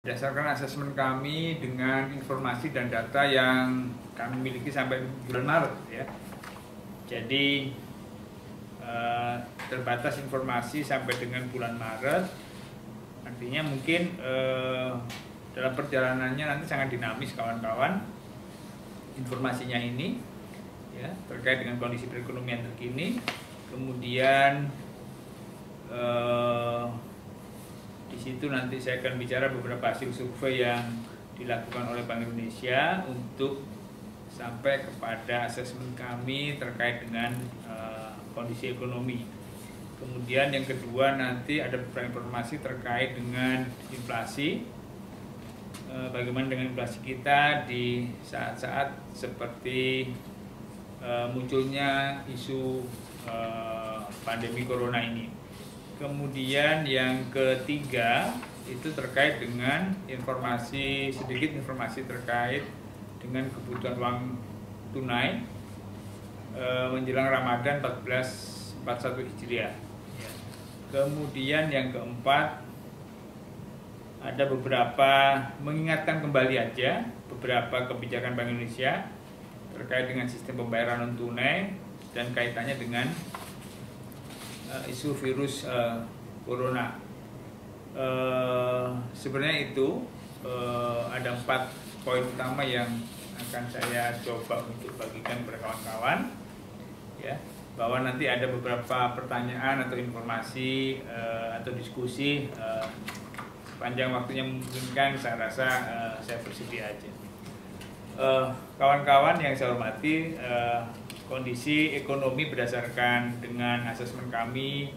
Berdasarkan asesmen kami dengan informasi dan data yang kami miliki sampai bulan Maret, ya. Jadi terbatas informasi sampai dengan bulan Maret. Artinya mungkin dalam perjalanannya nanti sangat dinamis kawan-kawan informasinya ini, ya, terkait dengan kondisi perekonomian terkini. Kemudian di situ nanti saya akan bicara beberapa hasil survei yang dilakukan oleh Bank Indonesia untuk sampai kepada asesmen kami terkait dengan kondisi ekonomi. Kemudian yang kedua nanti ada beberapa informasi terkait dengan inflasi, bagaimana dengan inflasi kita di saat-saat seperti munculnya isu pandemi corona ini. Kemudian yang ketiga itu terkait dengan sedikit informasi terkait dengan kebutuhan uang tunai menjelang Ramadan 1441 Hijriah. Kemudian yang keempat ada beberapa mengingatkan kembali aja beberapa kebijakan Bank Indonesia terkait dengan sistem pembayaran non tunai dan kaitannya dengan isu virus corona. Sebenarnya itu ada 4 poin utama yang akan saya coba untuk bagikan kepada kawan-kawan, ya, bahwa nanti ada beberapa pertanyaan atau informasi atau diskusi sepanjang waktunya memungkinkan. Saya rasa saya bersedia aja. Kawan-kawan yang saya hormati, kondisi ekonomi berdasarkan dengan asesmen kami,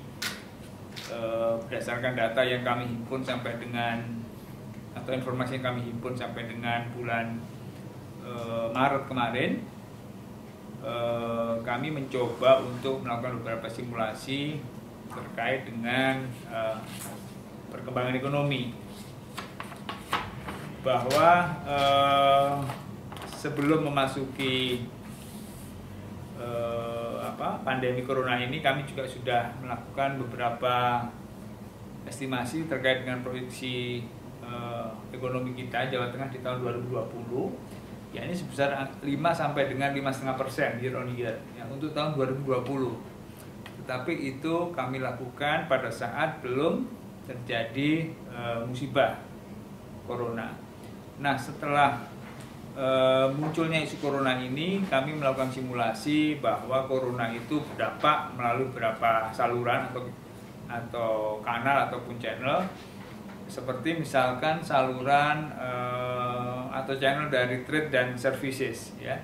berdasarkan data yang kami himpun sampai dengan atau informasi yang kami himpun sampai dengan bulan Maret kemarin, kami mencoba untuk melakukan beberapa simulasi terkait dengan perkembangan ekonomi, bahwa sebelum memasuki pandemi corona ini kami juga sudah melakukan beberapa estimasi terkait dengan proyeksi ekonomi kita Jawa Tengah di tahun 2020, ya, ini sebesar 5 sampai dengan 5,5% year on year, ya, untuk tahun 2020. Tetapi itu kami lakukan pada saat belum terjadi musibah corona. Nah, setelah munculnya isu corona ini, kami melakukan simulasi bahwa corona itu berdampak melalui beberapa saluran atau kanal ataupun channel, seperti misalkan saluran atau channel dari trade dan services, ya.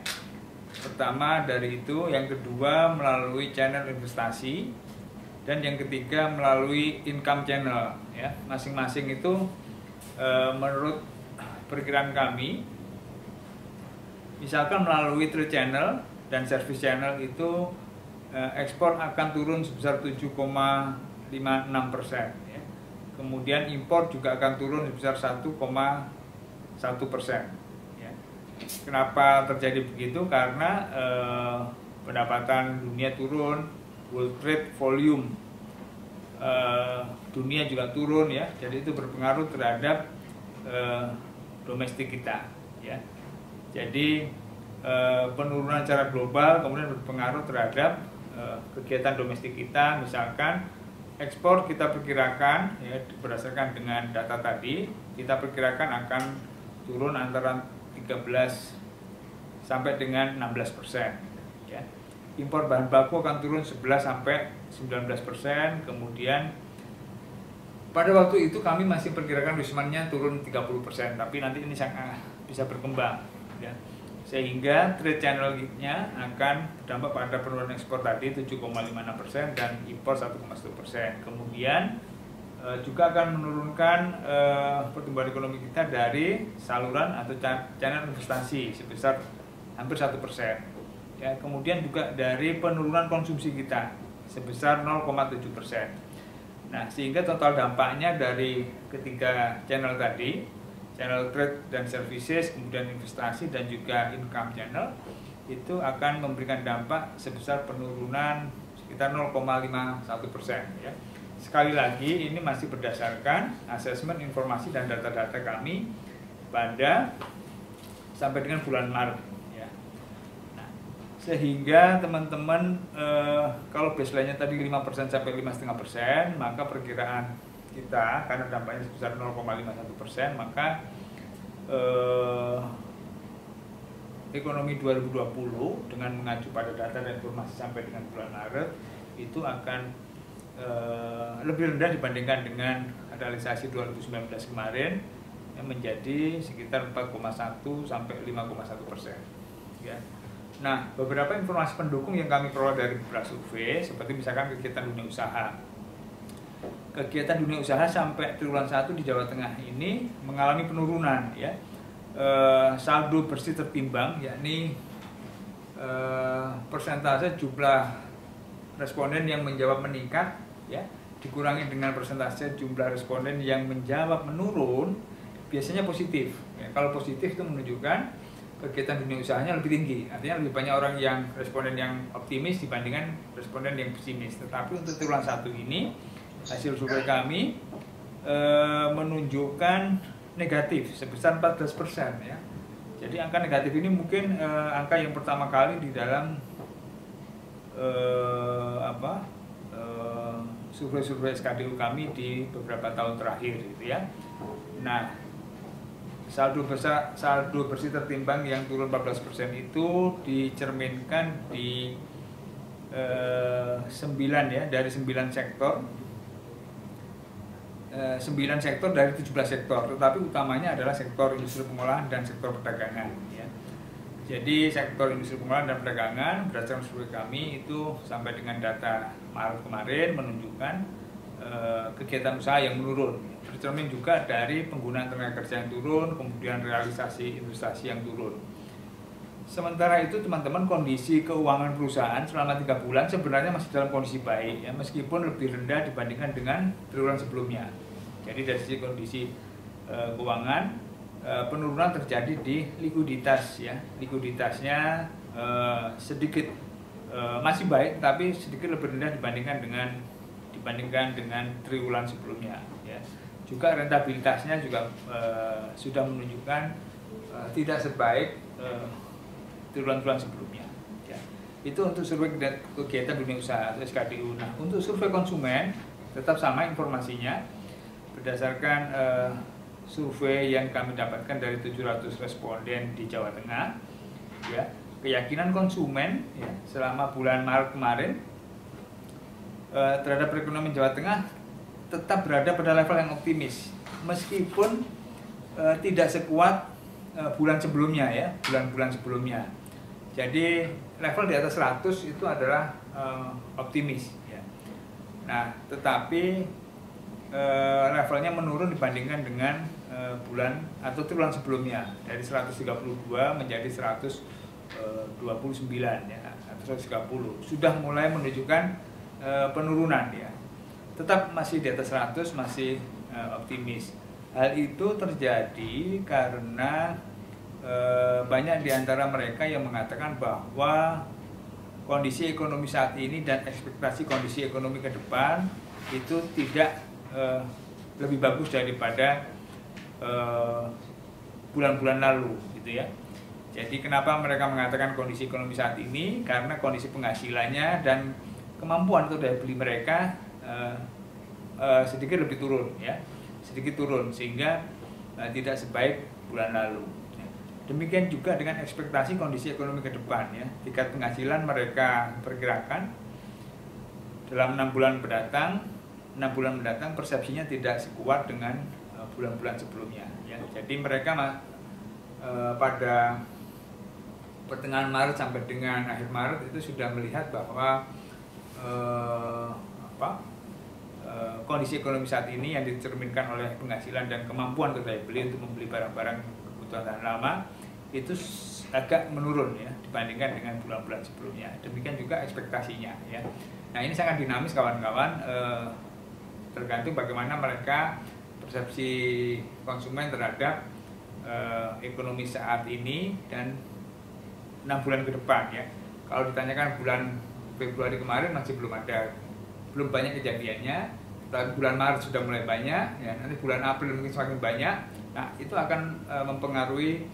Pertama dari itu, yang kedua melalui channel investasi, dan yang ketiga melalui income channel, ya. Masing-masing itu menurut perkiraan kami, misalkan melalui trade channel dan service channel itu ekspor akan turun sebesar 7,56%, ya. Kemudian impor juga akan turun sebesar 1,1%, ya. Kenapa terjadi begitu? Karena pendapatan dunia turun, world trade volume dunia juga turun, ya. Jadi itu berpengaruh terhadap domestik kita, ya. Jadi penurunan secara global kemudian berpengaruh terhadap kegiatan domestik kita. Misalkan ekspor kita perkirakan, ya, berdasarkan dengan data tadi, kita perkirakan akan turun antara 13 sampai dengan 16%, ya. Impor bahan baku akan turun 11 sampai 19%. Kemudian pada waktu itu kami masih perkirakan wismannya turun 30%, tapi nanti ini sangat bisa berkembang, ya. Sehingga trade channel-nya akan berdampak pada penurunan ekspor tadi 7,56% dan impor 1,1%. Kemudian juga akan menurunkan pertumbuhan ekonomi kita dari saluran atau channel investasi sebesar hampir 1%. Ya, kemudian juga dari penurunan konsumsi kita sebesar 0,7%. Nah, sehingga total dampaknya dari ketiga channel tadi, channel trade dan services, kemudian investasi dan juga income channel, itu akan memberikan dampak sebesar penurunan sekitar 0,51%, ya. sekali lagi ini masih berdasarkan asesmen informasi dan data-data kami pada sampai dengan bulan Maret ya. Nah, sehingga teman-teman kalau baseline-nya tadi 5% sampai 5,5%, maka perkiraan kita karena dampaknya sebesar 0,51%, maka ekonomi 2020 dengan mengacu pada data dan informasi sampai dengan bulan Maret itu akan lebih rendah dibandingkan dengan realisasi 2019 kemarin yang menjadi sekitar 4,1 sampai 5,1%. Ya. Nah, beberapa informasi pendukung yang kami peroleh dari beberapa survei, seperti misalkan kegiatan dunia usaha. Kegiatan dunia usaha sampai triwulan 1 di Jawa Tengah ini mengalami penurunan, ya. Saldo bersih tertimbang, yakni persentase jumlah responden yang menjawab meningkat, ya, dikurangi dengan persentase jumlah responden yang menjawab menurun, biasanya positif. Ya, kalau positif itu menunjukkan kegiatan dunia usahanya lebih tinggi, artinya lebih banyak orang yang responden yang optimis dibandingkan responden yang pesimis. Tetapi untuk triwulan 1 ini hasil survei kami menunjukkan negatif sebesar 14%, ya. Jadi angka negatif ini mungkin angka yang pertama kali di dalam survei-survei SKDU kami di beberapa tahun terakhir, gitu ya. Nah, saldo bersih tertimbang yang turun 14% itu dicerminkan di 9 ya, dari 9 sektor. 9 sektor dari 17 sektor, tetapi utamanya adalah sektor industri pengolahan dan sektor perdagangan, ya. Jadi sektor industri pengolahan dan perdagangan berdasarkan survei kami itu sampai dengan data Maret kemarin menunjukkan kegiatan usaha yang menurun. Tercermin juga dari penggunaan tenaga kerja yang turun, kemudian realisasi investasi yang turun. Sementara itu teman-teman, kondisi keuangan perusahaan selama 3 bulan sebenarnya masih dalam kondisi baik, ya, meskipun lebih rendah dibandingkan dengan triwulan sebelumnya. Jadi dari sisi kondisi keuangan, penurunan terjadi di likuiditas, ya. Likuiditasnya sedikit masih baik, tapi sedikit lebih rendah dibandingkan dengan triwulan sebelumnya, ya. Juga rentabilitasnya juga sudah menunjukkan tidak sebaik triwulan-triwulan sebelumnya, ya. Itu untuk survei kegiatan dunia usaha atau SKDU. Nah, untuk survei konsumen tetap sama informasinya berdasarkan survei yang kami dapatkan dari 700 responden di Jawa Tengah, ya. Keyakinan konsumen, ya, selama bulan Maret kemarin terhadap perekonomian Jawa Tengah tetap berada pada level yang optimis, meskipun tidak sekuat bulan sebelumnya, ya, bulan-bulan sebelumnya. Jadi level di atas 100 itu adalah optimis, ya. Nah, tetapi levelnya menurun dibandingkan dengan bulan atau triwulan sebelumnya, dari 132 menjadi 129, ya, atau 130. Sudah mulai menunjukkan penurunan, ya. Tetap masih di atas 100, masih optimis. Hal itu terjadi karena banyak di antara mereka yang mengatakan bahwa kondisi ekonomi saat ini dan ekspektasi kondisi ekonomi ke depan itu tidak lebih bagus daripada bulan-bulan lalu, gitu ya. Jadi kenapa mereka mengatakan kondisi ekonomi saat ini? Karena kondisi penghasilannya dan kemampuan atau daya beli mereka sedikit lebih turun, ya, sedikit turun, sehingga tidak sebaik bulan lalu. Demikian juga dengan ekspektasi kondisi ekonomi ke depan, ya. Tingkat penghasilan mereka perkirakan dalam 6 bulan mendatang persepsinya tidak sekuat dengan bulan-bulan sebelumnya, ya. Jadi mereka pada pertengahan Maret sampai dengan akhir Maret itu sudah melihat bahwa kondisi ekonomi saat ini yang dicerminkan oleh penghasilan dan kemampuan daya beli untuk membeli barang-barang kebutuhan tahan lama itu agak menurun, ya, dibandingkan dengan bulan-bulan sebelumnya. Demikian juga ekspektasinya, ya. Nah, ini sangat dinamis kawan-kawan, tergantung bagaimana mereka persepsi konsumen terhadap ekonomi saat ini dan 6 bulan ke depan, ya. Kalau ditanyakan bulan Februari kemarin masih belum banyak kejadiannya, bulan Maret sudah mulai banyak, ya nanti bulan April mungkin semakin banyak. Nah itu akan mempengaruhi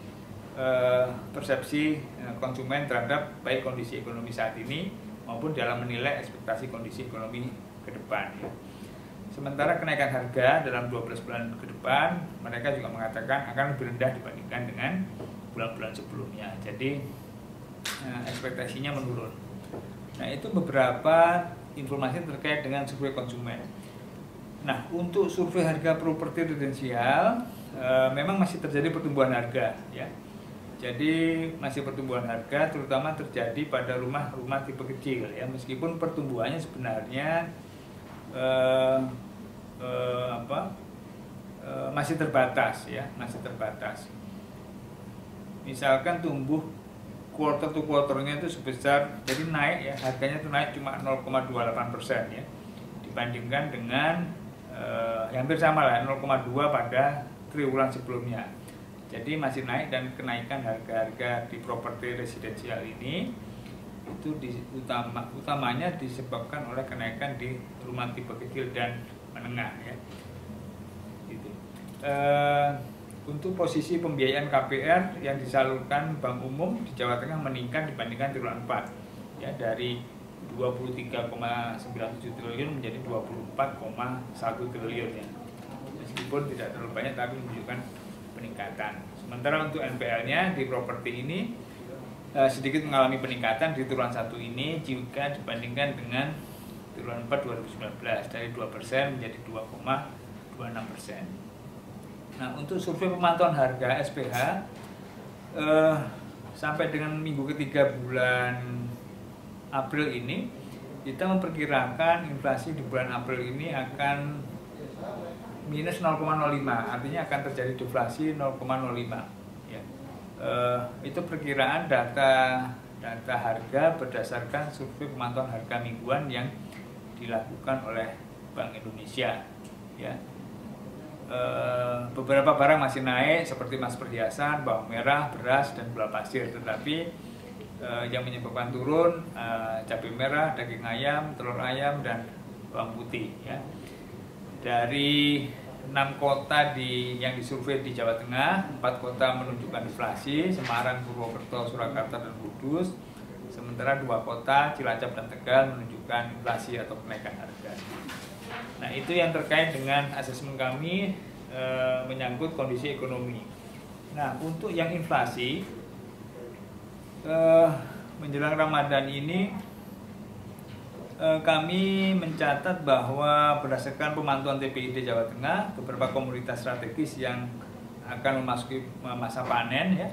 persepsi konsumen terhadap baik kondisi ekonomi saat ini maupun dalam menilai ekspektasi kondisi ekonomi ke depan. Ya. Sementara kenaikan harga dalam 12 bulan ke depan, mereka juga mengatakan akan lebih rendah dibandingkan dengan bulan-bulan sebelumnya. Jadi ekspektasinya menurun. Nah itu beberapa informasi terkait dengan survei konsumen. Nah untuk survei harga properti residensial memang masih terjadi pertumbuhan harga, ya. Jadi masih pertumbuhan harga, terutama terjadi pada rumah-rumah tipe kecil, ya. Meskipun pertumbuhannya sebenarnya masih terbatas, ya, masih terbatas. Misalkan tumbuh quarter to quarternya itu sebesar, jadi naik, ya, harganya itu naik cuma 0,28%, ya, dibandingkan dengan hampir sama lah 0,2 pada triwulan sebelumnya. Jadi masih naik, dan kenaikan harga-harga di properti residensial ini itu utamanya disebabkan oleh kenaikan di rumah tipe kecil dan menengah, ya. Gitu. Untuk posisi pembiayaan KPR yang disalurkan Bank Umum di Jawa Tengah meningkat dibandingkan triwulan 4, ya, dari 23,97 triliun menjadi 24,1 triliun, ya. Meskipun tidak terlalu banyak tapi menunjukkan peningkatan. Sementara untuk NPL-nya di properti ini sedikit mengalami peningkatan di triwulan 1 ini jika dibandingkan dengan triwulan 4 2019, dari 2% menjadi 2,26%. Nah, untuk survei pemantauan harga SPH sampai dengan minggu ketiga bulan April ini, kita memperkirakan inflasi di bulan April ini akan minus 0,05, artinya akan terjadi deflasi 0,05, ya. Itu perkiraan data harga berdasarkan survei pemantauan harga mingguan yang dilakukan oleh Bank Indonesia, ya. Beberapa barang masih naik seperti emas perhiasan, bawang merah, beras, dan gula pasir, tetapi yang menyebabkan turun cabai merah, daging ayam, telur ayam, dan bawang putih, ya. Dari 6 kota yang disurvei di Jawa Tengah, 4 kota menunjukkan deflasi, Semarang, Purwokerto, Surakarta, dan Kudus. Sementara 2 kota, Cilacap dan Tegal, menunjukkan inflasi atau kenaikan harga. Nah, itu yang terkait dengan asesmen kami menyangkut kondisi ekonomi. Nah, untuk yang inflasi menjelang Ramadan ini, kami mencatat bahwa berdasarkan pemantauan TPID Jawa Tengah, beberapa komoditas strategis yang akan memasuki masa panen, ya,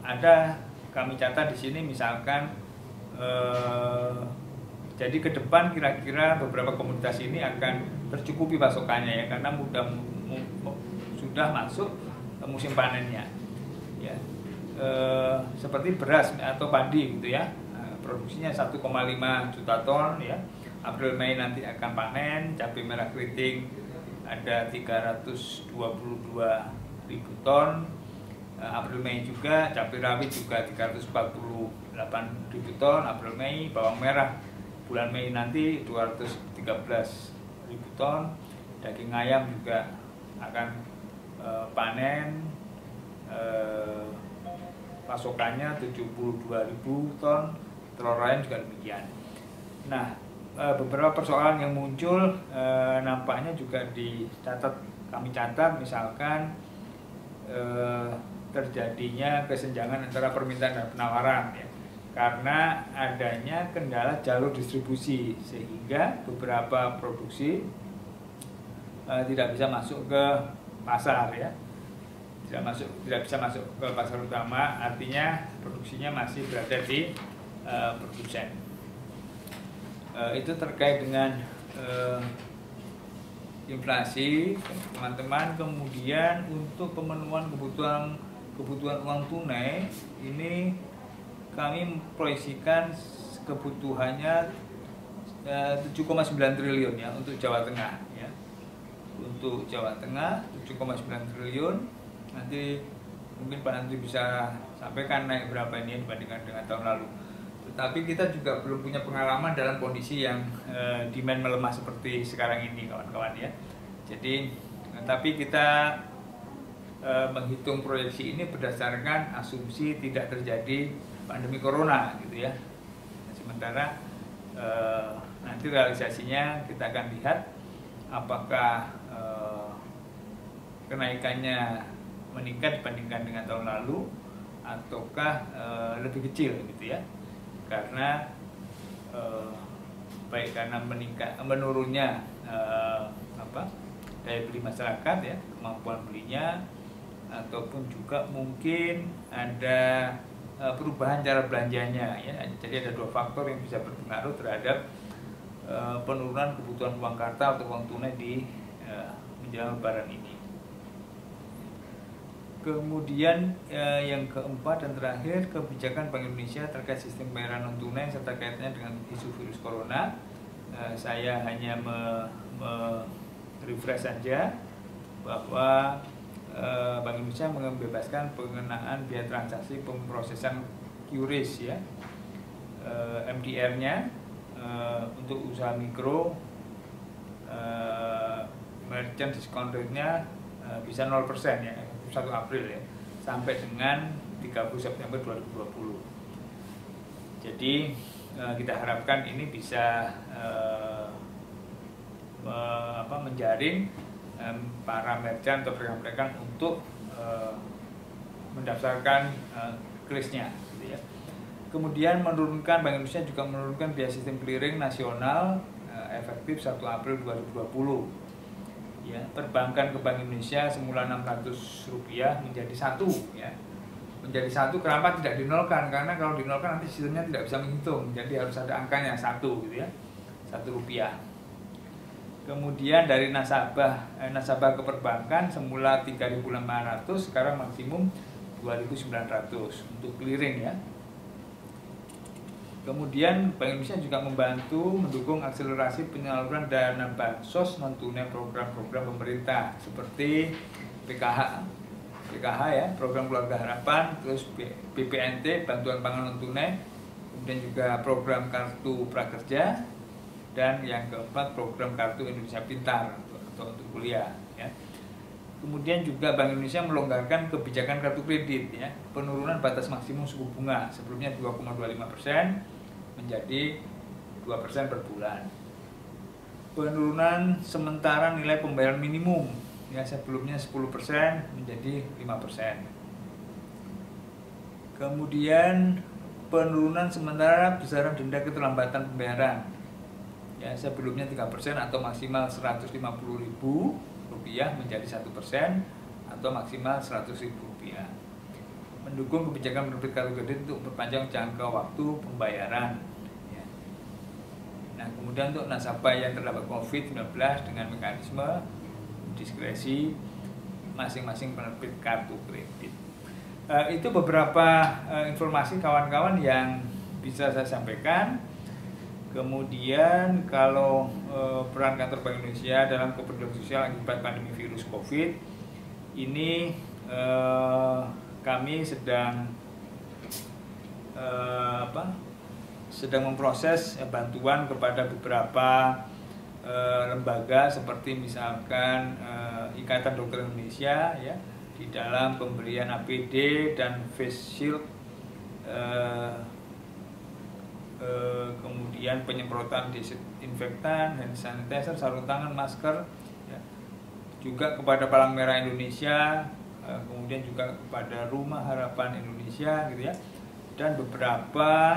ada kami catat di sini, misalkan jadi ke depan kira-kira beberapa komoditas ini akan tercukupi pasokannya, ya, karena sudah masuk musim panennya, ya. Seperti beras atau padi, gitu, ya. Produksinya 1,5 juta ton, ya. April Mei nanti akan panen. Cabai merah keriting ada 322.000 ton. April Mei juga cabai rawit juga 348.000 ton April Mei. Bawang merah bulan Mei nanti 213.000 ton. Daging ayam juga akan panen, pasokannya 72.000 ton. Telur ayam juga demikian. Nah, beberapa persoalan yang muncul nampaknya juga kami catat, misalkan terjadinya kesenjangan antara permintaan dan penawaran, ya, karena adanya kendala jalur distribusi, sehingga beberapa produksi tidak bisa masuk ke pasar, ya, tidak bisa masuk ke pasar utama, artinya produksinya masih berada di produsen. Itu terkait dengan inflasi, teman-teman. Kemudian untuk pemenuhan kebutuhan uang tunai ini kami memproyeksikan kebutuhannya 7,9 triliun, ya, untuk Jawa Tengah, ya. Untuk Jawa Tengah 7,9 triliun. Nanti mungkin Pak Nanti bisa sampaikan naik berapa ini dibandingkan dengan tahun lalu. Tetapi kita juga belum punya pengalaman dalam kondisi yang demand melemah seperti sekarang ini, kawan-kawan ya. Jadi, tapi kita menghitung proyeksi ini berdasarkan asumsi tidak terjadi pandemi corona, gitu ya. Sementara nanti realisasinya kita akan lihat apakah kenaikannya meningkat dibandingkan dengan tahun lalu ataukah lebih kecil, gitu ya. Karena baik karena menurunnya daya beli masyarakat ya, kemampuan belinya, ataupun juga mungkin ada perubahan cara belanjanya ya. Jadi ada dua faktor yang bisa berpengaruh terhadap penurunan kebutuhan uang kartal atau uang tunai di menjelang Lebaran ini. Kemudian yang keempat dan terakhir, kebijakan Bank Indonesia terkait sistem pembayaran non tunai serta kaitannya dengan isu virus corona. Saya hanya refresh saja bahwa Bank Indonesia membebaskan pengenaan biaya transaksi pemrosesan QRIS ya, MDR-nya untuk usaha mikro, merchant discount rate-nya bisa 0% ya, 1 April ya, sampai dengan 30 September 2020. Jadi kita harapkan ini bisa menjaring para merchant atau pedagang-pedagang untuk mendaftarkan QRIS-nya, gitu ya. Kemudian Bank Indonesia juga menurunkan biaya sistem clearing nasional efektif 1 April 2020. Ya, perbankan ke Bank Indonesia semula Rp600 menjadi 1 ya. Menjadi 1 kenapa tidak dinolkan? Karena kalau dinolkan nanti sistemnya tidak bisa menghitung. Jadi harus ada angkanya 1 gitu ya. Rp1. Kemudian dari nasabah ke perbankan semula 3.500 sekarang maksimum 2.900 untuk clearing ya. Kemudian Bank Indonesia juga membantu mendukung akselerasi penyaluran dana bansos non tunai program-program pemerintah seperti PKH ya, program keluarga harapan, terus BPNT bantuan pangan non tunai, kemudian juga program kartu prakerja, dan yang keempat program kartu Indonesia Pintar atau untuk kuliah ya. Kemudian juga Bank Indonesia melonggarkan kebijakan kartu kredit ya, penurunan batas maksimum suku bunga sebelumnya 2,25% menjadi 2% per bulan. Penurunan sementara nilai pembayaran minimum ya, sebelumnya 10% menjadi 5%. Kemudian penurunan sementara besaran denda keterlambatan pembayaran ya, sebelumnya 3% atau maksimal Rp150.000 menjadi 1% atau maksimal Rp100.000. Mendukung kebijakan menerbit kartu kredit untuk memperpanjang jangka waktu pembayaran ya. Nah, kemudian untuk nasabah yang terdapat COVID-19 dengan mekanisme diskresi masing-masing penerbit kartu kredit. Itu beberapa informasi kawan-kawan yang bisa saya sampaikan. Kemudian kalau peran kantor Bank Indonesia dalam kepedulian sosial akibat pandemi virus COVID ini, kami sedang memproses bantuan kepada beberapa lembaga seperti misalkan Ikatan Dokter Indonesia ya, di dalam pemberian APD dan face shield, kemudian penyemprotan disinfektan, hand sanitizer, sarung tangan, masker ya. Juga kepada Palang Merah Indonesia, kemudian juga kepada Rumah Harapan Indonesia gitu ya, dan beberapa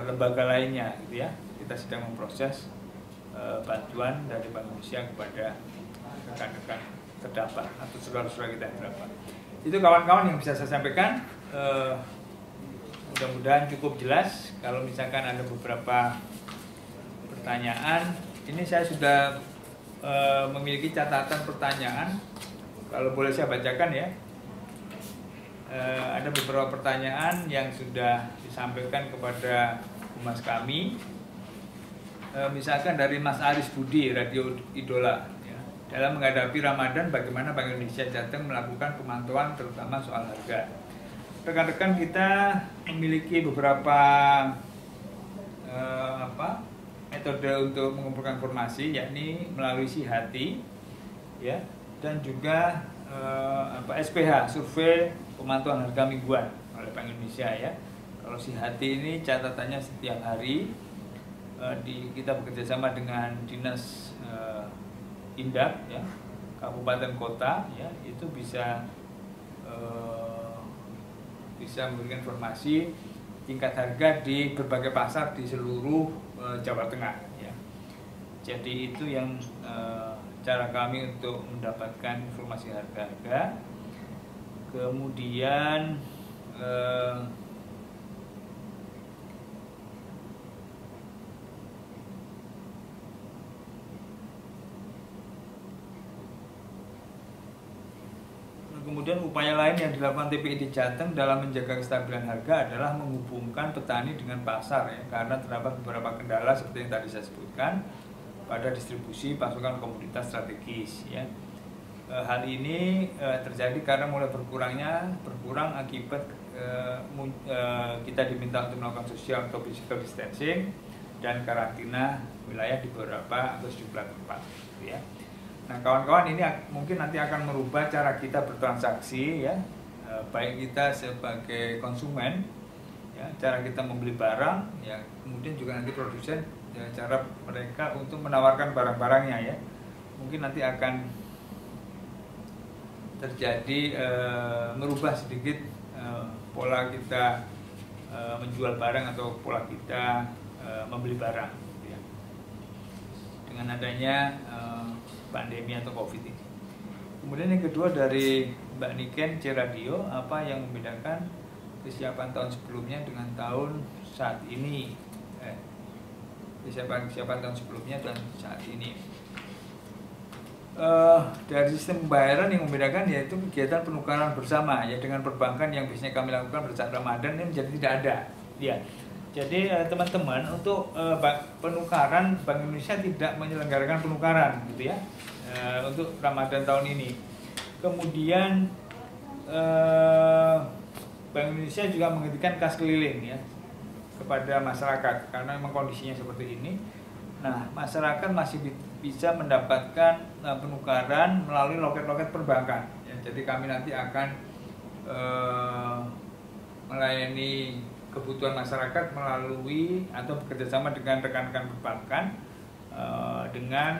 lembaga lainnya gitu ya. Kita sedang memproses bantuan dari Bank Indonesia kepada rekan-rekan terdampak atau saudara-saudara kita yang terdampak. Itu kawan-kawan yang bisa saya sampaikan. Mudah-mudahan cukup jelas. Kalau misalkan ada beberapa pertanyaan, ini saya sudah memiliki catatan pertanyaan, kalau boleh saya bacakan ya. Ada beberapa pertanyaan yang sudah disampaikan kepada humas kami, misalkan dari Mas Aris Budi, Radio Idola ya. Dalam menghadapi Ramadan, bagaimana Bank Indonesia Jateng melakukan pemantauan terutama soal harga? rekan-rekan kita memiliki beberapa metode untuk mengumpulkan informasi, yakni melalui SIHATI, ya, dan juga SPH, survei pemantauan harga mingguan oleh Bank Indonesia, ya. Kalau SIHATI ini catatannya setiap hari, kita bekerjasama dengan dinas Indak, ya, kabupaten kota, ya, itu bisa memberikan informasi tingkat harga di berbagai pasar di seluruh Jawa Tengah, ya. Jadi itu yang cara kami untuk mendapatkan informasi harga-harga. Kemudian upaya lain yang dilakukan TPID Jateng dalam menjaga kestabilan harga adalah menghubungkan petani dengan pasar, ya, karena terdapat beberapa kendala seperti yang tadi saya sebutkan pada distribusi pasokan komoditas strategis, ya. Hal ini terjadi karena mulai berkurang akibat kita diminta untuk melakukan social atau physical distancing dan karantina wilayah di beberapa atau sejumlah tempat, ya. Nah, kawan-kawan, ini mungkin nanti akan merubah cara kita bertransaksi, ya, baik kita sebagai konsumen, ya, cara kita membeli barang, ya, kemudian juga nanti produsen, ya, cara mereka untuk menawarkan barang-barangnya, ya, mungkin nanti akan terjadi merubah sedikit pola kita menjual barang atau pola kita membeli barang, ya, dengan adanya pandemi atau COVID ini. Kemudian yang kedua dari Mbak Niken C Radio, apa yang membedakan kesiapan tahun sebelumnya dengan tahun saat ini? Kesiapan tahun sebelumnya dan saat ini. Dari sistem pembayaran yang membedakan yaitu kegiatan penukaran bersama, ya, dengan perbankan yang biasanya kami lakukan pada saat Ramadan ini menjadi tidak ada, ya. Jadi teman-teman, untuk penukaran, Bank Indonesia tidak menyelenggarakan penukaran, gitu, ya, untuk Ramadan tahun ini. Kemudian Bank Indonesia juga menghentikan kas keliling, ya, kepada masyarakat karena memang kondisinya seperti ini. Nah, masyarakat masih bisa mendapatkan penukaran melalui loket-loket perbankan, ya. Jadi kami nanti akan melayani kebutuhan masyarakat melalui atau bekerjasama dengan rekan-rekan perbankan dengan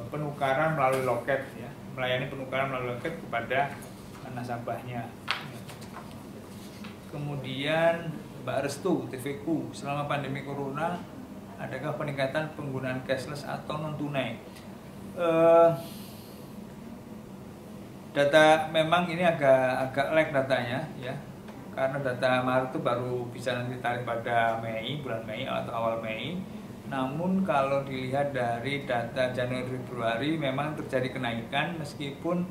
penukaran melalui loket, ya, melayani penukaran melalui loket kepada nasabahnya. Kemudian Mbak Restu TVQ, selama pandemi corona adakah peningkatan penggunaan cashless atau non tunai? Data memang ini agak lag datanya, ya, karena data Maret itu baru bisa nanti tarik pada bulan Mei atau awal Mei. Namun kalau dilihat dari data Januari Februari memang terjadi kenaikan meskipun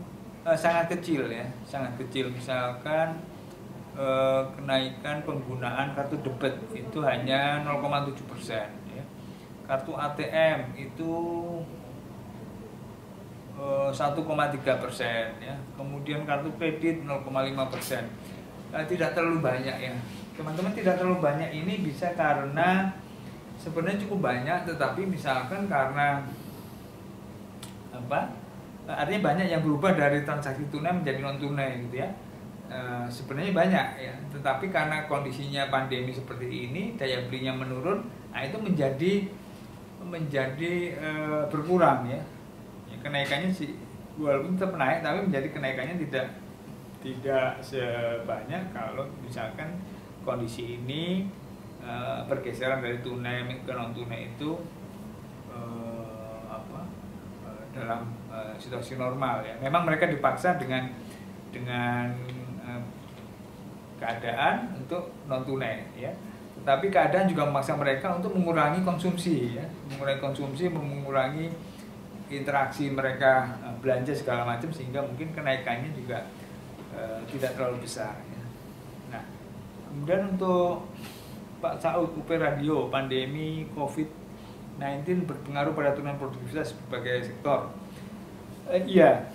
sangat kecil, ya, sangat kecil. Misalkan kenaikan penggunaan kartu debit itu hanya 0,7%, ya. Kartu ATM itu 1,3%, ya. Kemudian kartu kredit 0,5%. Tidak terlalu banyak, ya, teman-teman. Tidak terlalu banyak ini bisa karena sebenarnya cukup banyak, tetapi misalkan karena artinya banyak yang berubah dari transaksi tunai menjadi non tunai, gitu, ya. Sebenarnya banyak, ya, tetapi karena kondisinya pandemi seperti ini, daya belinya menurun, nah itu menjadi berkurang, ya. Kenaikannya sih walaupun tetap naik, tapi menjadi kenaikannya tidak sebanyak kalau misalkan kondisi ini pergeseran dari tunai ke non tunai itu dalam situasi normal, ya. Memang mereka dipaksa dengan keadaan untuk non tunai, ya. Tetapi keadaan juga memaksa mereka untuk mengurangi konsumsi, ya, mengurangi interaksi mereka, belanja segala macam, sehingga mungkin kenaikannya juga tidak terlalu besar, ya. Nah, kemudian untuk Pak Saud UP Radio, pandemi COVID-19 berpengaruh pada turunnya produktivitas sebagai sektor. Iya,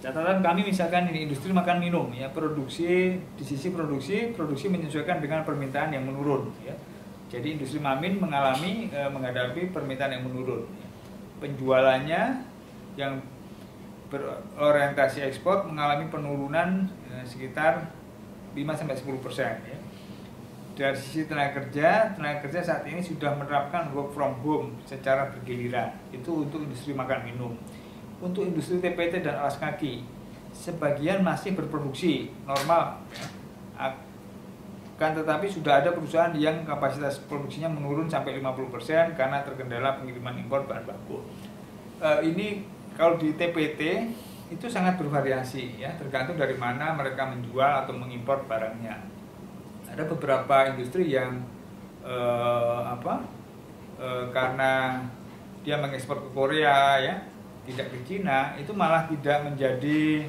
Catatan kami misalkan ini industri makan minum ya, di sisi produksi menyesuaikan dengan permintaan yang menurun ya. Jadi industri Mamin menghadapi permintaan yang menurun. Penjualannya yang berorientasi ekspor mengalami penurunan sekitar 5-10% ya. Dari sisi tenaga kerja saat ini sudah menerapkan work from home secara bergiliran. Itu untuk industri makan minum. Untuk industri TPT dan alas kaki, sebagian masih berproduksi normal ya. Kan tetapi sudah ada perusahaan yang kapasitas produksinya menurun sampai 50% karena terkendala pengiriman impor bahan baku. Ini kalau di TPT itu sangat bervariasi ya, tergantung dari mana mereka menjual atau mengimpor barangnya. Ada beberapa industri yang karena dia mengekspor ke Korea ya, tidak ke Cina, itu malah tidak menjadi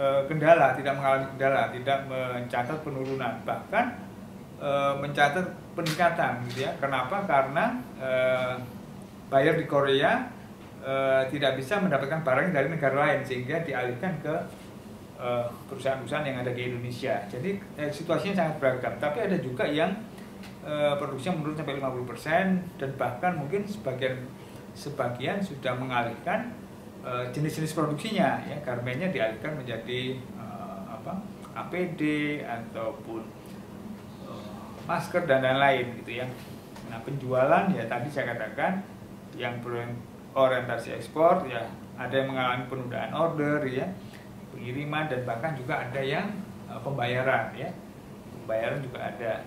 kendala, tidak mengalami kendala, tidak mencatat penurunan, bahkan mencatat peningkatan gitu ya. Kenapa? Karena buyer di Korea tidak bisa mendapatkan barang dari negara lain sehingga dialihkan ke perusahaan-perusahaan yang ada di Indonesia. Jadi situasinya sangat beragam, tapi ada juga yang produksinya menurun sampai 50% dan bahkan mungkin sebagian sudah mengalihkan jenis-jenis produksinya ya, garmennya dialihkan menjadi APD ataupun masker dan lain-lain gitu ya. Nah, penjualan ya tadi saya katakan yang berorientasi ekspor ya, ada yang mengalami penundaan order ya, pengiriman, dan bahkan juga ada yang pembayaran ya. Pembayaran juga ada.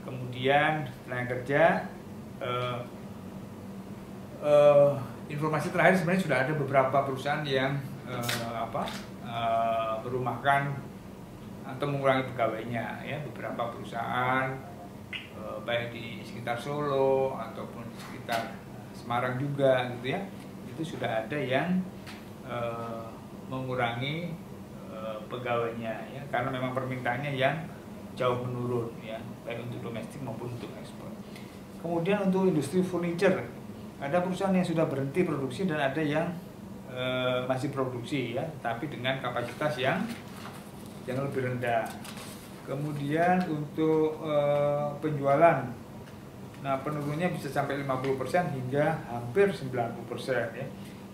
Kemudian tenaga kerja, informasi terakhir sebenarnya sudah ada beberapa perusahaan yang merumahkan atau mengurangi pegawainya ya. Beberapa perusahaan baik di sekitar Solo ataupun di sekitar Semarang juga gitu ya, itu sudah ada yang mengurangi pegawainya ya, karena memang permintaannya yang jauh menurun ya, baik untuk domestik maupun untuk ekspor. Kemudian untuk industri furniture, ada perusahaan yang sudah berhenti produksi dan ada yang masih produksi ya, tapi dengan kapasitas yang lebih rendah. Kemudian untuk penjualan, nah penurunnya bisa sampai 50% hingga hampir 90% ya,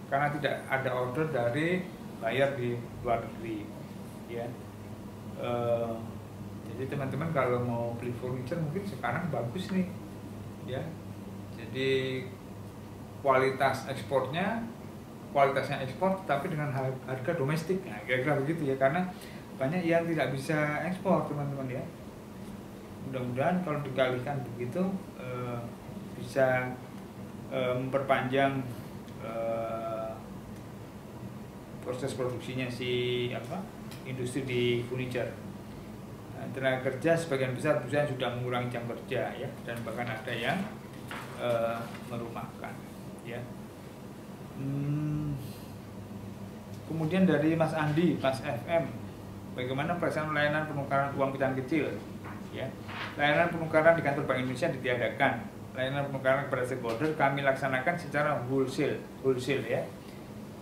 karena tidak ada order dari buyer di luar negeri ya. Jadi teman-teman kalau mau beli furniture mungkin sekarang bagus nih ya. Jadi kualitasnya ekspor tapi dengan harga domestik, nah, kira-kira begitu ya, karena banyak yang tidak bisa ekspor teman-teman ya. Mudah-mudahan kalau digalihkan begitu bisa memperpanjang proses produksinya industri di furniture. Nah, tenaga kerja sebagian besar perusahaan sudah mengurangi jam kerja ya, dan bahkan ada yang merumahkan ya. Kemudian dari Mas Andi, Mas FM, bagaimana pelaksanaan layanan penukaran uang pecahan kecil ya. Layanan penukaran di kantor Bank Indonesia ditiadakan. Layanan penukaran kepada stakeholder kami laksanakan secara wholesale ya.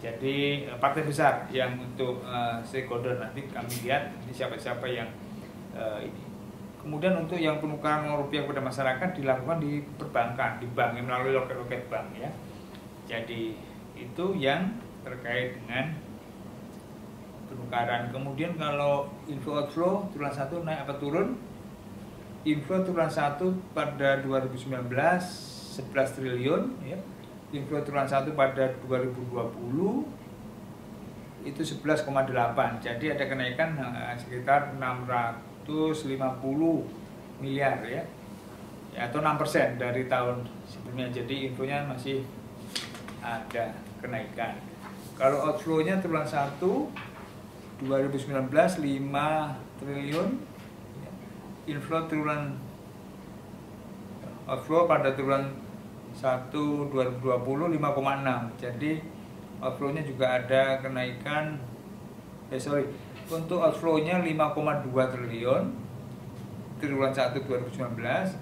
Jadi partai besar yang untuk stakeholder, nanti kami lihat ini siapa-siapa yang ini. Kemudian untuk yang penukaran uang rupiah kepada masyarakat dilakukan di perbankan, di bank yang melalui loket-loket bank ya. Jadi itu yang terkait dengan penukaran. Kemudian kalau inflow outflow triwulan 1 naik apa turun? Inflow triwulan 1 pada 2019 11 triliun ya. Inflow triwulan 1 pada 2020 itu 11,8. Jadi ada kenaikan sekitar 650 miliar ya, atau 6% dari tahun sebelumnya. Jadi infonya masih ada kenaikan. Kalau outflow-nya triwulan 1 2019 5 triliun ya. Outflow pada triwulan 1 2020 5,6. Jadi outflow-nya juga ada kenaikan. Untuk outflow-nya 5,2 triliun triwulan 1 2019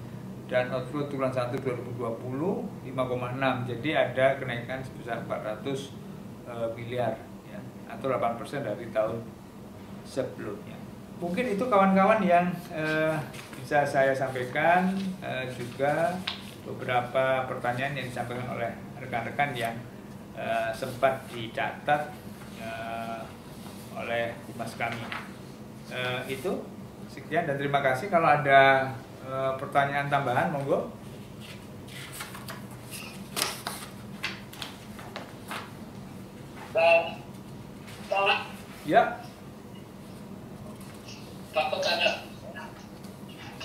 dan outflow triwulan 1 2020 5,6. Jadi ada kenaikan sebesar 400 miliar ya. atau 8% dari tahun sebelumnya. Mungkin itu kawan-kawan yang bisa saya sampaikan, juga beberapa pertanyaan yang disampaikan oleh rekan-rekan yang sempat dicatat oleh Mas kami. Itu sekian dan terima kasih. Kalau ada pertanyaan tambahan, monggo. Ya. Pak bertanya,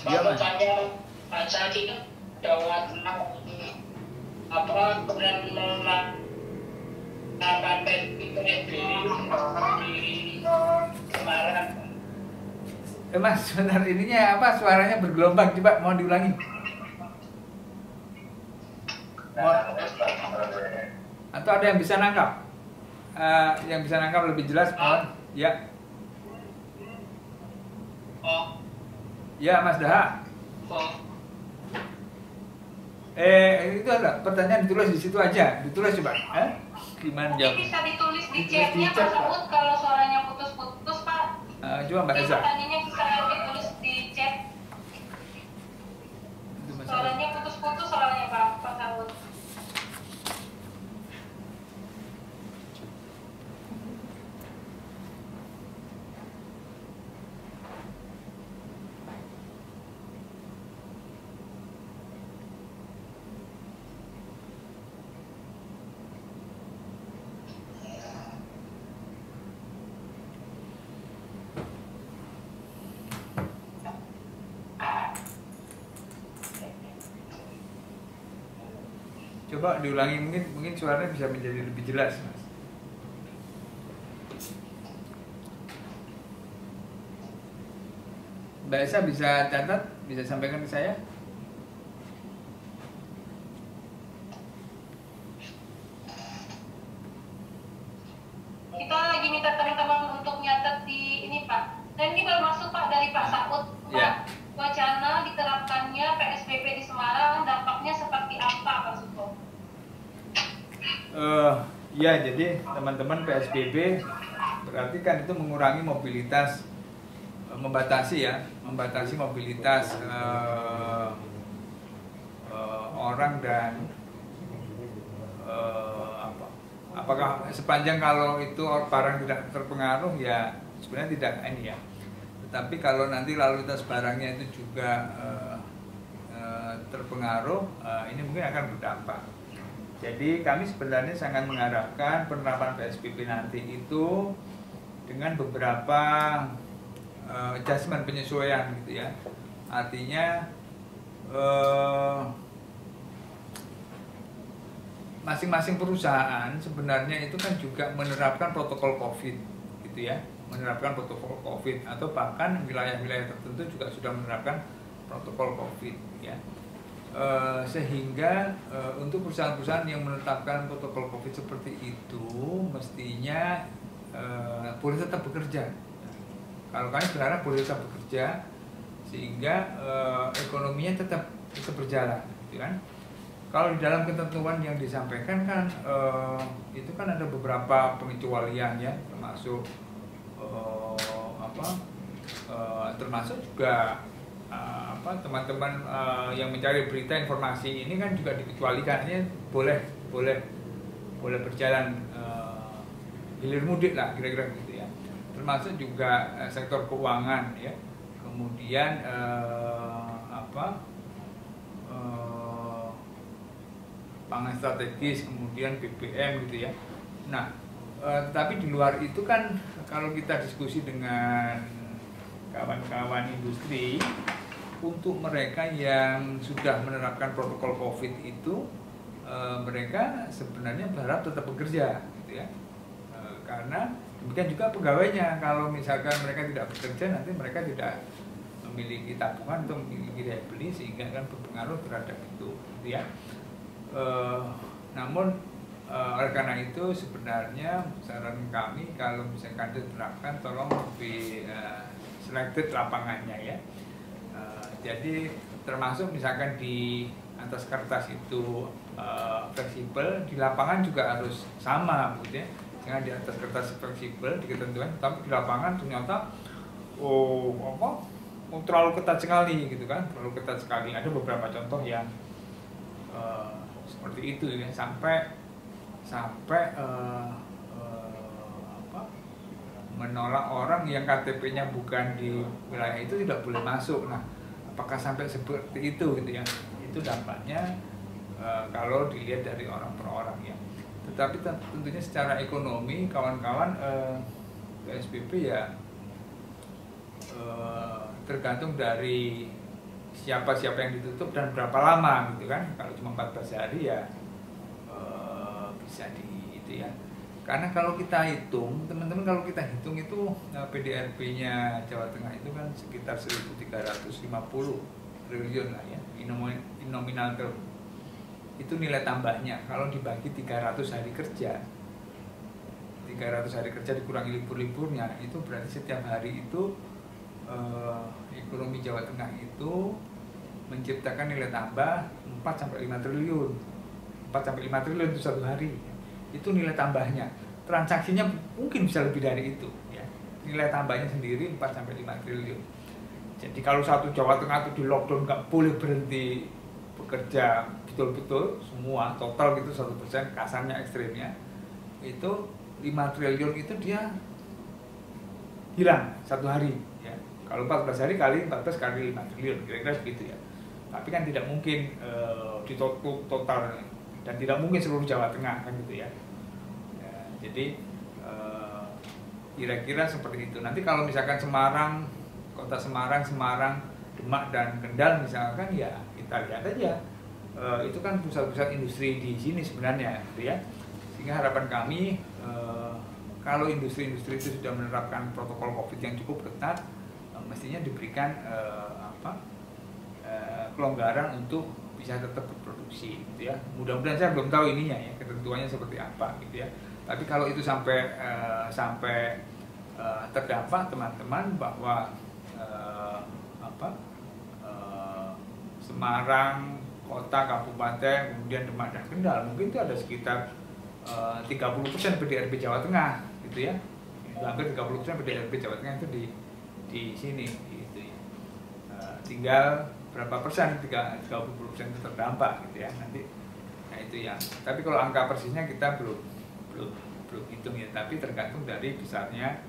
Ya, Mas. Pak saat ini lewat apa kemudian melakukan PSBB di kemarin. Mas, sebentar, ininya apa, suaranya bergelombang, coba mau diulangi. Atau ada yang bisa nangkap? Yang bisa nangkap lebih jelas, mohon. Ya. Oh. Ya, Mas Daha. Oh. Itu ada pertanyaan ditulis di situ aja, ditulis coba. Gimana Mungkin jawab? bisa ditulis di Ditulis di chatnya chat, Pak Saud kalau suaranya putus-putus Pak. Coba Mbak Eza. Pertanyaannya bisa ditulis di chat. Itu Mas Eza. Suaranya putus-putus soalnya Pak Saud. Coba diulangi, mungkin suaranya bisa menjadi lebih jelas, Mas. Mbak Esa bisa catat, bisa sampaikan ke saya? Kita lagi minta teman-teman untuk nyatet di ini Pak. Dan ini baru masuk Pak dari Pak Saud. Pak, Ya. wacana diterapkannya PSBB di Semarang dampaknya seperti apa Pak Suko? Ya, jadi teman-teman, PSBB berarti kan itu mengurangi mobilitas, membatasi mobilitas orang dan apakah sepanjang kalau itu barang tidak terpengaruh ya sebenarnya tidak ini ya. Tetapi kalau nanti lalu lintas barangnya itu juga terpengaruh, ini mungkin akan berdampak. Jadi kami sebenarnya sangat mengharapkan penerapan PSBB nanti itu dengan beberapa adjustment, penyesuaian gitu ya. Artinya masing-masing perusahaan sebenarnya itu kan juga menerapkan protokol COVID gitu ya, menerapkan protokol COVID atau bahkan wilayah-wilayah tertentu juga sudah menerapkan protokol COVID ya. Sehingga untuk perusahaan-perusahaan yang menetapkan protokol COVID seperti itu mestinya boleh tetap bekerja. Kalau kami berharap boleh tetap bekerja sehingga ekonominya tetap berjalan, gitu kan? Kalau di dalam ketentuan yang disampaikan kan itu kan ada beberapa pengecualian ya, termasuk termasuk juga teman-teman yang mencari berita informasi ini kan juga dikecualikannya boleh berjalan hilir mudik lah kira-kira gitu ya, termasuk juga sektor keuangan ya, kemudian pangan strategis, kemudian BBM gitu ya. Nah, tapi di luar itu kan kalau kita diskusi dengan kawan-kawan industri, untuk mereka yang sudah menerapkan protokol COVID itu mereka sebenarnya berharap tetap bekerja gitu ya. Karena demikian juga pegawainya, kalau misalkan mereka tidak bekerja nanti mereka tidak memiliki tabungan atau memiliki daya beli sehingga akan berpengaruh terhadap itu gitu ya. Namun oleh karena itu sebenarnya saran kami kalau misalkan diterapkan tolong lebih selected lapangannya ya. Jadi termasuk misalkan di atas kertas itu fleksibel, di lapangan juga harus sama gitu ya. Jangan di atas kertas fleksibel di ketentuan, tapi di lapangan ternyata terlalu ketat sekali gitu kan, terlalu ketat sekali. Ada beberapa contoh yang seperti itu ya, sampai menolak orang yang KTP-nya bukan di wilayah itu tidak boleh masuk. Nah, apakah sampai seperti itu gitu ya? Itu dampaknya kalau dilihat dari orang per orang ya. Tetapi tentunya secara ekonomi kawan-kawan PSBB ya tergantung dari siapa yang ditutup dan berapa lama gitu kan. Kalau cuma 14 hari ya bisa itu ya. Karena kalau kita hitung, teman-teman, kalau kita hitung itu PDRB-nya Jawa Tengah itu kan sekitar 1.350 triliun lah ya, in nominal term. Itu nilai tambahnya. Kalau dibagi 300 hari kerja, 300 hari kerja dikurangi libur-liburnya, itu berarti setiap hari itu ekonomi Jawa Tengah itu menciptakan nilai tambah 4-5 triliun. 4-5 triliun itu satu hari. Itu nilai tambahnya. Transaksinya mungkin bisa lebih dari itu ya. Nilai tambahnya sendiri 4-5 triliun. Jadi kalau satu Jawa Tengah itu di lockdown nggak boleh berhenti bekerja betul-betul semua total gitu 1%, kasarnya ekstrimnya itu 5 triliun itu dia hilang satu hari ya. Kalau 14 hari kali 14 kali 5 triliun kira-kira begitu ya. Tapi kan tidak mungkin ditutup total dan tidak mungkin seluruh Jawa Tengah kan gitu ya. Jadi kira-kira seperti itu. Nanti kalau misalkan Semarang, kota Semarang, Demak dan Kendal misalkan ya kita lihat aja. Itu kan pusat-pusat industri di sini sebenarnya gitu ya. Sehingga harapan kami kalau industri-industri itu sudah menerapkan protokol COVID yang cukup ketat, mestinya diberikan kelonggaran untuk bisa tetap berproduksi gitu ya. Mudah-mudahan, saya belum tahu ininya ya, ketentuannya seperti apa gitu ya. Tapi kalau itu sampai terdampak teman-teman bahwa Semarang, kota, kabupaten, kemudian Demak dan Kendal, mungkin itu ada sekitar 30% PDRB Jawa Tengah gitu ya. Hampir 30% PDRB Jawa Tengah itu di sini gitu ya. Tinggal berapa persen, 30% itu terdampak gitu ya nanti. Nah itu ya. Tapi kalau angka persisnya kita belum hitung ya, tapi tergantung dari besarnya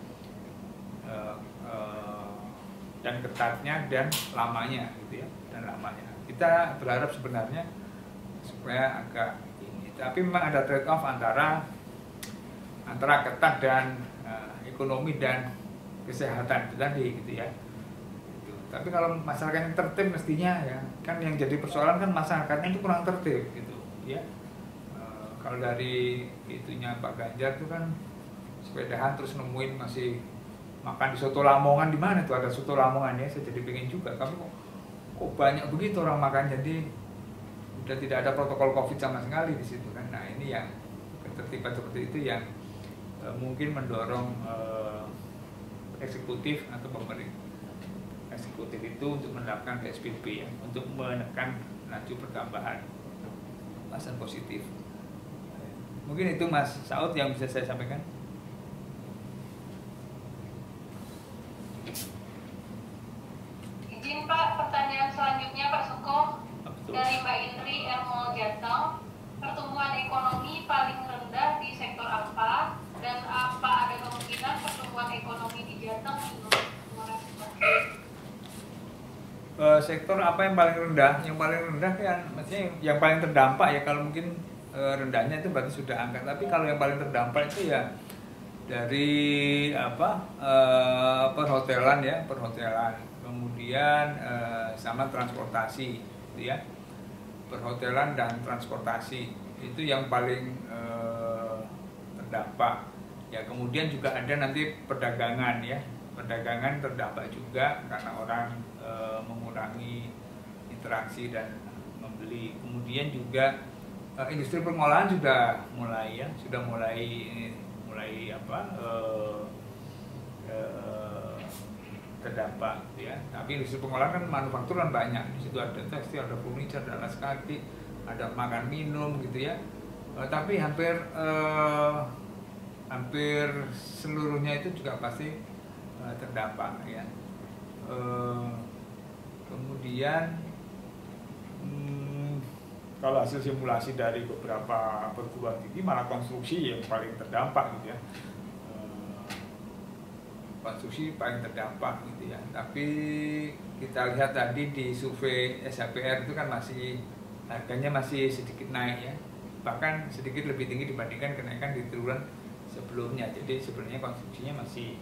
dan ketatnya dan lamanya gitu ya, dan lamanya. Kita berharap sebenarnya supaya agak ini, tapi memang ada trade off antara ketat dan ekonomi dan kesehatan itu tadi gitu ya. Gitu. Tapi kalau masyarakatnya tertib mestinya ya, kan yang jadi persoalan kan masyarakatnya itu kurang tertib gitu ya. Kalau dari itunya Pak Ganjar itu kan sepedahan terus nemuin masih makan di soto Lamongan, di mana tuh ada soto Lamongan ya, saya jadi pengen juga. Tapi kok banyak begitu orang makan, jadi udah tidak ada protokol COVID sama sekali di situ kan. Nah ini yang ketertiban seperti itu yang mungkin mendorong eksekutif atau pemerintah eksekutif itu untuk menerapkan PSBB ya, untuk menekan laju pertambahan pasien positif. Mungkin itu Mas Saud yang bisa saya sampaikan. Izin Pak, pertanyaan selanjutnya Pak Suko dari Mbak Indri Elmo Jateng. Pertumbuhan ekonomi paling rendah di sektor apa, dan apa ada kemungkinan pertumbuhan ekonomi di Jateng sektor apa yang paling rendah? Yang paling rendah kan maksudnya yang paling terdampak ya, kalau mungkin rendahnya itu berarti sudah angka. Tapi kalau yang paling terdampak itu ya dari perhotelan ya, perhotelan. Kemudian sama transportasi gitu ya. Perhotelan dan transportasi itu yang paling terdampak. Ya kemudian juga ada nanti perdagangan ya. Perdagangan terdampak juga karena orang mengurangi interaksi dan membeli. Kemudian juga industri pengolahan sudah mulai terdampak ya. Tapi industri pengolahan kan manufaktur kan banyak. Di situ ada tekstil, ada furniture, ada alas kaki, ada makan minum gitu ya. Tapi hampir hampir seluruhnya itu juga pasti terdampak ya. Kemudian kalau hasil simulasi dari beberapa perguruan tinggi malah konstruksi yang paling terdampak gitu ya. Konstruksi paling terdampak gitu ya. Tapi kita lihat tadi di survei SHPR itu kan masih harganya masih sedikit naik ya. Bahkan sedikit lebih tinggi dibandingkan kenaikan di triwulan sebelumnya. Jadi sebenarnya konstruksinya masih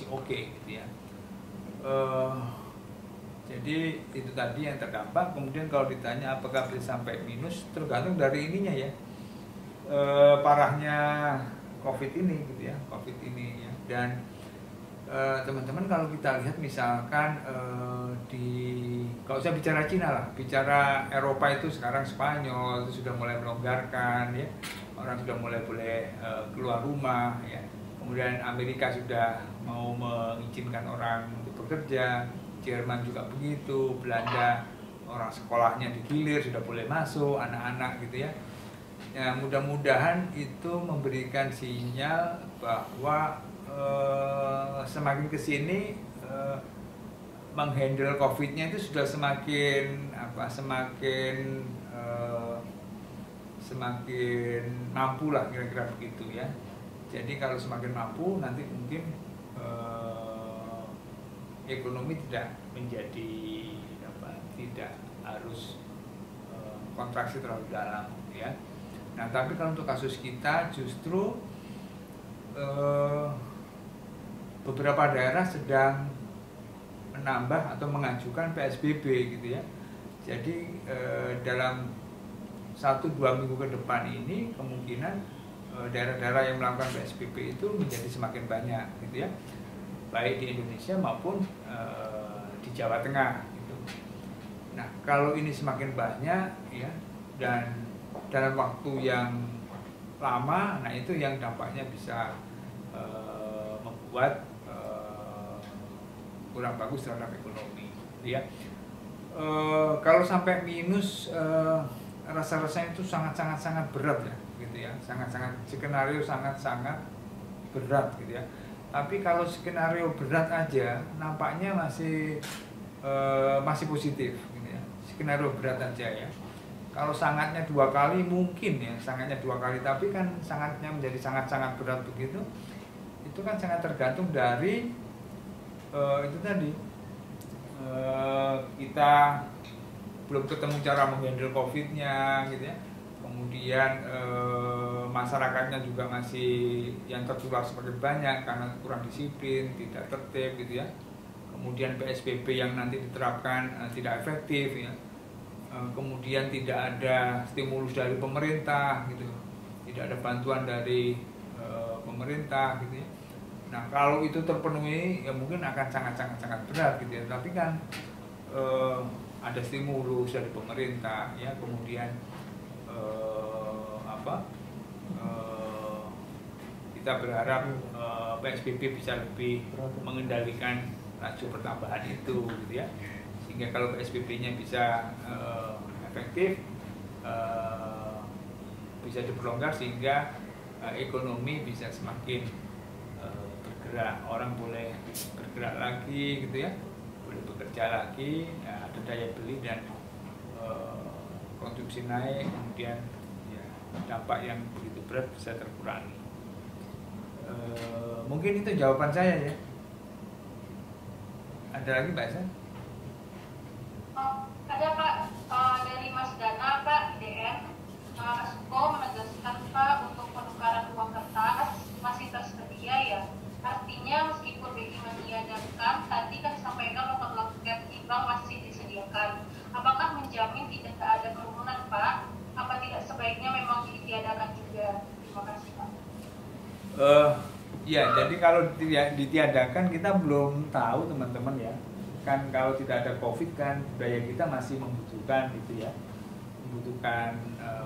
oke gitu ya. Jadi itu tadi yang terdampak. Kemudian kalau ditanya apakah bisa sampai minus, tergantung dari ininya ya, parahnya COVID ini gitu ya, COVID ini ya. Dan teman-teman kalau kita lihat misalkan kalau saya bicara Cina lah, bicara Eropa itu sekarang Spanyol itu sudah mulai melonggarkan ya, orang sudah mulai boleh keluar rumah ya. Kemudian Amerika sudah mau mengizinkan orang untuk bekerja, Jerman juga begitu, Belanda orang sekolahnya digilir sudah boleh masuk anak-anak gitu ya. Ya mudah-mudahan itu memberikan sinyal bahwa semakin kesini menghandle COVID-nya itu sudah semakin mampu lah kira-kira begitu ya. Jadi kalau semakin mampu nanti mungkin ekonomi tidak menjadi tidak harus kontraksi terlalu dalam ya. Nah tapi kalau untuk kasus kita justru beberapa daerah sedang menambah atau mengajukan PSBB gitu ya. Jadi dalam 1-2 minggu ke depan ini kemungkinan daerah-daerah yang melakukan PSBB itu menjadi semakin banyak gitu ya, baik di Indonesia maupun di Jawa Tengah gitu. Nah kalau ini semakin banyak ya dan dalam waktu yang lama, nah itu yang dampaknya bisa membuat kurang bagus terhadap ekonomi ya. Kalau sampai minus rasa-rasanya itu sangat berat ya gitu ya, skenario sangat berat gitu ya. Tapi kalau skenario berat aja nampaknya masih positif gitu ya, skenario berat aja ya. Kalau sangatnya 2 kali mungkin ya, sangatnya 2 kali, tapi kan sangatnya menjadi sangat berat begitu, itu kan sangat tergantung dari itu tadi kita belum ketemu cara menghandle COVID-nya gitu ya. Kemudian masyarakatnya juga masih yang tertular semakin banyak karena kurang disiplin, tidak tertib gitu ya. Kemudian PSBB yang nanti diterapkan tidak efektif ya. Kemudian tidak ada stimulus dari pemerintah gitu, tidak ada bantuan dari pemerintah gitu ya. Nah kalau itu terpenuhi ya mungkin akan sangat berat gitu ya. Tapi kan ada stimulus dari pemerintah ya, kemudian kita berharap PSBB bisa lebih mengendalikan laju pertambahan itu gitu ya, sehingga kalau PSBB-nya bisa efektif, bisa diperlonggar sehingga ekonomi bisa semakin bergerak, orang boleh bergerak lagi gitu ya, boleh bekerja lagi, ya, ada daya beli dan konsumsi naik, kemudian ya, dampak yang begitu berat bisa terkurangi. Mungkin itu jawaban saya ya. Ada lagi Mbak Esa? Ada Pak, dari Mas Dana Pak, IDN. Suko menegaskan Pak untuk penukaran uang kertas masih tersedia ya. Artinya meskipun BI meniadakan, tadi kan disampaikan untuk loket e-bank masih disediakan. Apakah menjamin tidak ada kerumunan Pak? Apa tidak sebaiknya memang ditiadakan juga? Terima kasih Pak. Ya, jadi kalau ditiadakan kita belum tahu teman-teman ya. Kan kalau tidak ada COVID kan budaya kita masih membutuhkan gitu ya, membutuhkan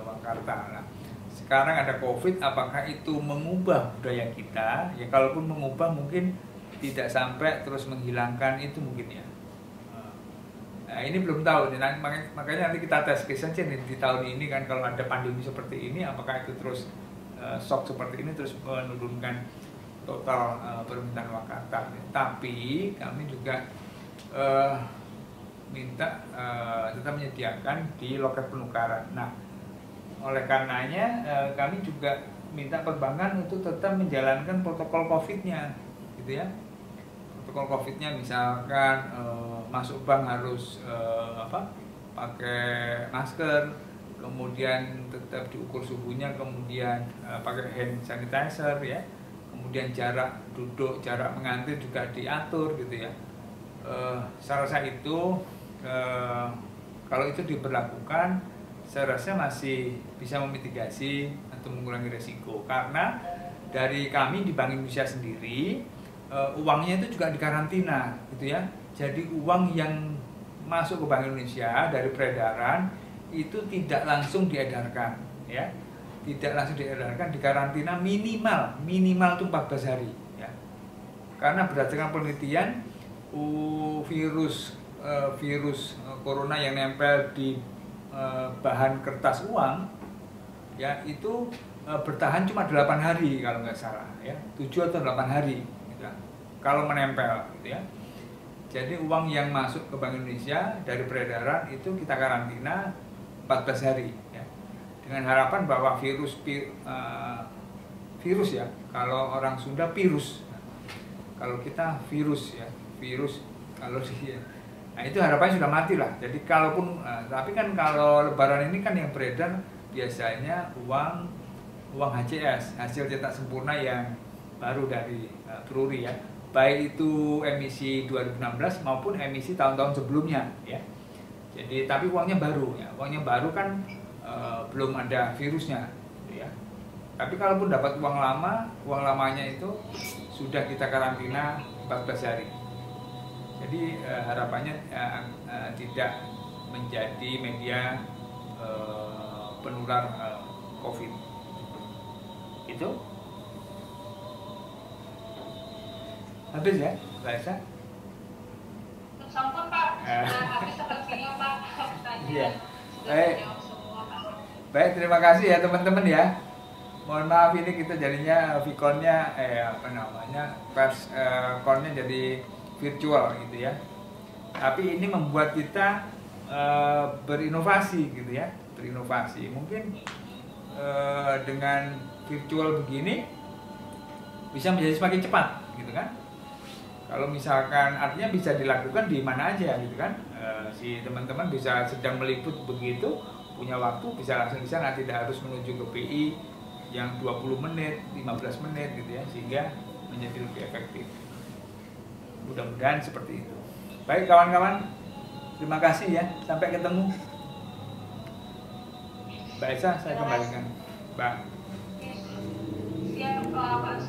uang kartal. Nah, sekarang ada COVID, apakah itu mengubah budaya kita? Ya kalaupun mengubah mungkin tidak sampai terus menghilangkan itu mungkin ya. Nah ini belum tahu, makanya nanti kita tes case saja nih di tahun ini kan, kalau ada pandemi seperti ini apakah itu terus shock seperti ini terus menurunkan total permintaan wakatan. Tapi kami juga minta tetap menyediakan di loket penukaran. Nah, oleh karenanya kami juga minta perbankan untuk tetap menjalankan protokol COVID-nya, gitu ya. Protokol COVID-nya misalkan masuk bank harus pakai masker, kemudian tetap diukur suhunya, kemudian pakai hand sanitizer ya. Kemudian jarak duduk, jarak mengantre juga diatur gitu ya. Saya rasa itu kalau itu diberlakukan, saya rasa masih bisa memitigasi atau mengurangi resiko. Karena dari kami di Bank Indonesia sendiri, uangnya itu juga dikarantina gitu ya. Jadi uang yang masuk ke Bank Indonesia dari peredaran itu tidak langsung diedarkan ya. Tidak langsung diedarkan, dikarantina minimal itu 14 hari ya. Karena berdasarkan penelitian virus corona yang nempel di bahan kertas uang ya itu bertahan cuma 8 hari kalau nggak salah ya, 7 atau 8 hari gitu ya, kalau menempel gitu ya. Jadi uang yang masuk ke Bank Indonesia dari peredaran itu kita karantina 14 hari ya. Dengan harapan bahwa virus ya, kalau orang Sunda virus, kalau kita virus ya, kalau dia, nah itu harapannya sudah mati lah. Jadi kalaupun, tapi kan kalau Lebaran ini kan yang beredar biasanya uang HCS, hasil cetak sempurna yang baru dari Truri ya, baik itu emisi 2016 maupun emisi tahun-tahun sebelumnya ya. Jadi tapi uangnya baru ya, uangnya baru kan belum ada virusnya gitu ya. Tapi kalaupun dapat uang lamanya itu sudah kita karantina 14 hari. Jadi harapannya tidak menjadi media penular COVID. Itu habis ya, Mbak Esa? Sampun Pak, sudah habis sepertinya Pak. Iya. Sudah Baik. menjawab semua Pak. Baik, terima kasih ya teman-teman ya. Mohon maaf ini kita jadinya Vkonnya perskonnya jadi virtual gitu ya. Tapi ini membuat kita berinovasi gitu ya, berinovasi. Mungkin dengan virtual begini bisa menjadi semakin cepat gitu kan. Kalau misalkan artinya bisa dilakukan di mana aja gitu kan. Si teman-teman bisa sedang meliput begitu, punya waktu bisa langsung di sana, tidak harus menuju ke PI yang 20 menit, 15 menit gitu ya, sehingga menjadi lebih efektif. Mudah-mudahan seperti itu. Baik kawan-kawan, terima kasih ya, sampai ketemu. Mbak Esa, saya kembalikan. Mbak. Siap Pak.